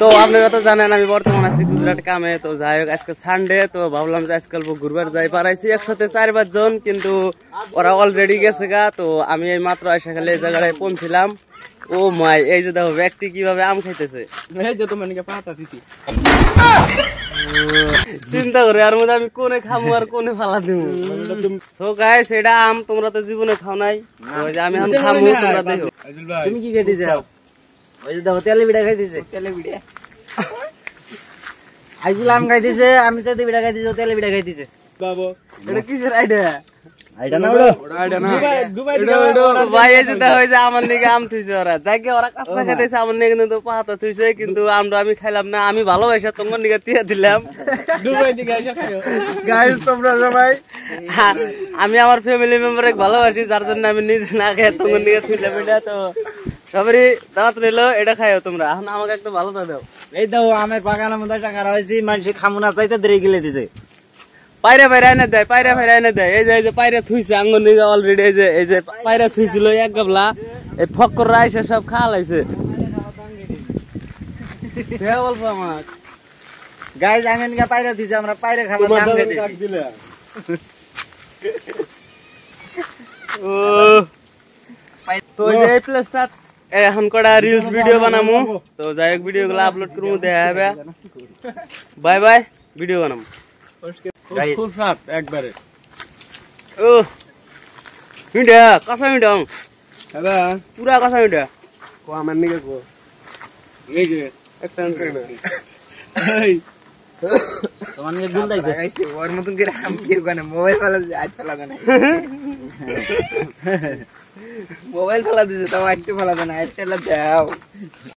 তো আপনারা তো জানেন আমি বর্তমান আছি গুজরাট কামে। তো যাই হোক আজকে সানডে, তো ভাবলাম যে আজকাল ঘুরবার যাই পারাইছি একসাথে 4-5 জন, কিন্তু ওরা অলরেডি গেছে গা। তো আমি এই মাত্র আসা খালি এই জায়গায় পৌঁছিলাম। ও মাই, এই যে দেখো ব্যক্তি কিভাবে আম খাইতেছে, চিন্তা করে আর মধ্যে আমি কোনে খামু আর কোনে ফালা দিব। সো গাইস, এটা আম তোমরা তো জীবনে খাও নাই, ওই যে আমি এখন খামু, তোমরা দেখো। তুমি কি খাইতে যাও? ওই যে দেখো তেলে বিড়া খাইতেছে, তেলে বিড়া। আইজুল আম খাইতেছে, আমি সাথে বিড়া খাইতেছে, তেলে বিড়া খাইতেছে। বাবু এটা কিসের আইডিয়া? আইডিয়া না ওটা, আইডিয়া না ভাই। এই যে দেখো এই যে আমার নিকে আম থইছে ওরা, যাকে ওরা কাঁচা খাইতেছে, আমার নিকে কিন্তু পাতা থইছে, কিন্তু আমরা আমি খাইলাম না। আমি ভালোবাসা তোমার নিকে তিয়া দিলাম। গাইস তোমরা সবাই, আমি আমার ফ্যামিলি মেম্বারে ভালোবাসি, যার জন্য আমি নিজে না খাই তোমার নিকে থইলাম। এটা তো সবারই দাওয়াত রইলো, এটা খাইও তোমরা। এখন আমাকে একটা ভালো দাও। এই দাও আমের বাগানের মধ্যে টাকা রয়েছে, মানুষ খামুনা চাইতে দেরি গেলে দিছে। পায়রা পায়রা এনে দেয়, পায়রা পায়রা এনে দেয়। এই যে পায়রা থুইছে আঙ্গুর নিকে অলরেডি। এই যে পায়রা থুইছিল এক গাবলা, এই ফক্কররা এসে সব খাওয়া লাইছে। অল্প আমার গাইজ আঙ্গুর নিকে পায়রা দিছে, আমরা পায়রা খাবার নাম দিলে। ও তো এই প্লেসটা এখন কটা রিলস ভিডিও বানামু। তো যাই হোক ভিডিও গুলো আপলোড করবো, দেখা হবে। বাই বাই, ভিডিও বানামু। খুব সাপ একবারে। ও মিঠা, কাঁচা মিঠা পুরা কাঁচা মিঠা। আমার নিকে কো এই যে একটা তোমার নিকে গুল দাইছে ওর মতন করে আম কি কোনে মোবাইল ফেলা আজ ফেলা না, মোবাইল ফেলা দিছে, তাও আজকে ফেলা না, আজকে দাও।